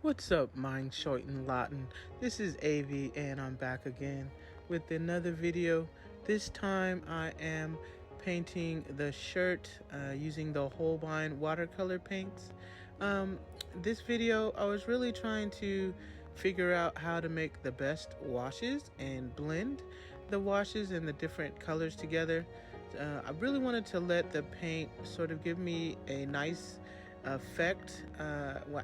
What's up, Mind Short and Latin? This is AV and I'm back again with another video. This time I am painting the shirt using the Holbein watercolor paints. This video I was really trying to figure out how to make the best washes and blend the washes and the different colors together. I really wanted to let the paint sort of give me a nice effect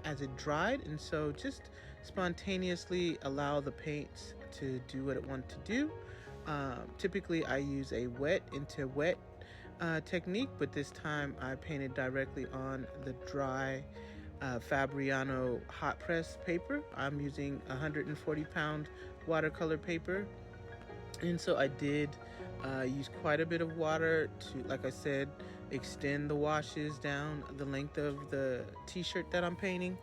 as it dried, and so just spontaneously allow the paint to do what it wants to do. Typically I use a wet into wet technique, but this time I painted directly on the dry Fabriano hot press paper. I'm using 140-pound watercolor paper, and so I did use quite a bit of water to, like I said, extend the washes down the length of the t-shirt that I'm painting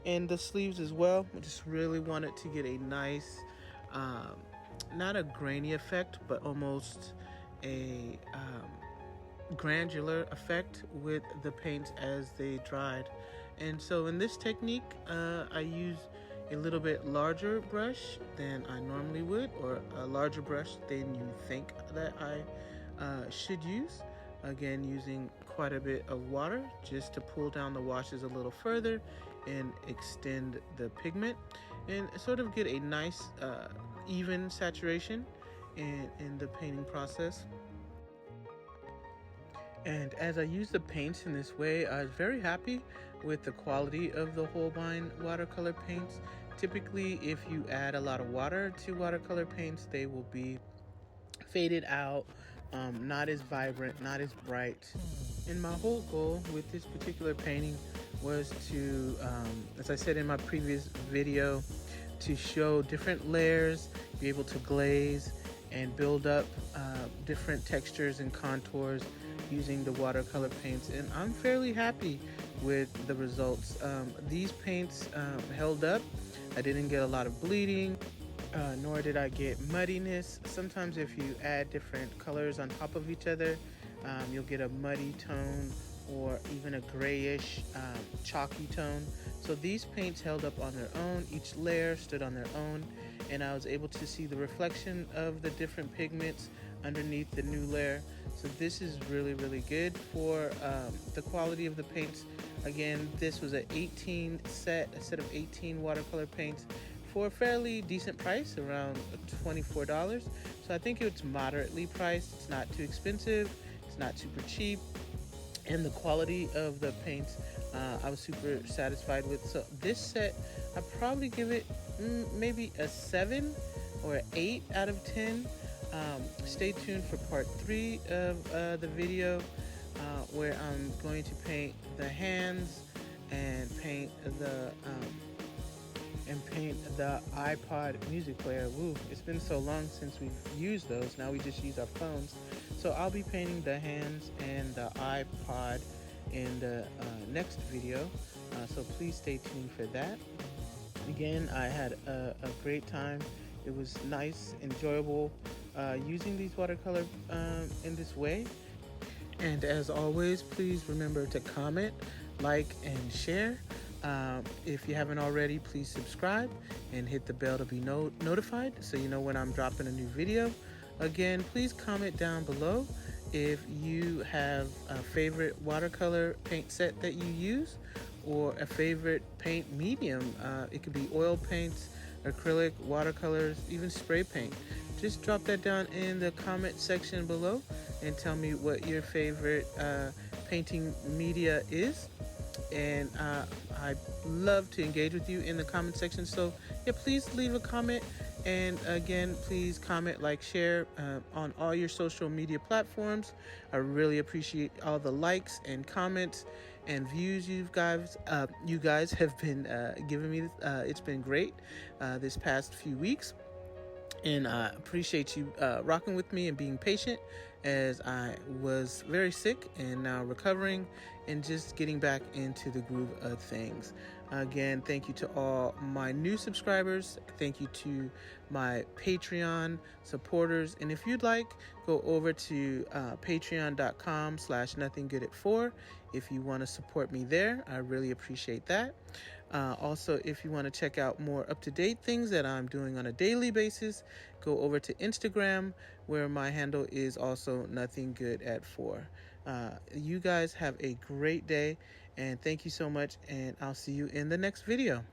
and the sleeves as well. I just really wanted to get a nice, not a grainy effect, but almost a granular effect with the paints as they dried. And so in this technique, I use a little bit larger brush than I normally would, or a larger brush than you think that I should use. Again, using quite a bit of water just to pull down the washes a little further and extend the pigment and sort of get a nice even saturation in the painting process. And as I use the paints in this way, I was very happy with the quality of the Holbein watercolor paints. Typically, if you add a lot of water to watercolor paints, they will be faded out, not as vibrant, not as bright. And my whole goal with this particular painting was to, as I said in my previous video, to show different layers, be able to glaze and build up different textures and contours using the watercolor paints, and I'm fairly happy with the results. These paints held up. I didn't get a lot of bleeding, nor did I get muddiness. Sometimes if you add different colors on top of each other, you'll get a muddy tone or even a grayish chalky tone. So these paints held up on their own. Each layer stood on their own, and I was able to see the reflection of the different pigments underneath the new layer. So this is really good for the quality of the paints. Again, this was a set of 18 watercolor paints for a fairly decent price, around $24. So I think it's moderately priced. It's not too expensive, it's not super cheap, and the quality of the paints I was super satisfied with. So this set, I'd probably give it maybe a 7 or an 8 out of 10. Stay tuned for part 3 of the video where I'm going to paint the hands and paint the iPod music player. Woo, it's been so long since we've used those. Now we just use our phones. So I'll be painting the hands and the iPod in the next video. So please stay tuned for that. Again, I had a great time. It was nice, enjoyable using these watercolor in this way. And as always, please remember to comment, like, and share. If you haven't already, please subscribe and hit the bell to be notified so you know when I'm dropping a new video. Again, please comment down below if you have a favorite watercolor paint set that you use, or a favorite paint medium. It could be oil paints, acrylic, watercolors, even spray paint. Just drop that down in the comment section below and tell me what your favorite painting media is. And I'd love to engage with you in the comment section. So yeah, please leave a comment. And again, please comment, like, share on all your social media platforms. I really appreciate all the likes and comments and views you guys have been giving me. It's been great this past few weeks. And I appreciate you rocking with me and being patient, as I was very sick and now recovering and just getting back into the groove of things. Again, thank you to all my new subscribers. Thank you to my Patreon supporters. And if you'd like, go over to patreon.com/nothinggoodat4 if you want to support me there. I really appreciate that. Also, if you want to check out more up-to-date things that I'm doing on a daily basis, go over to Instagram, where my handle is also nothing good at 4. You guys have a great day, and thank you so much, and I'll see you in the next video.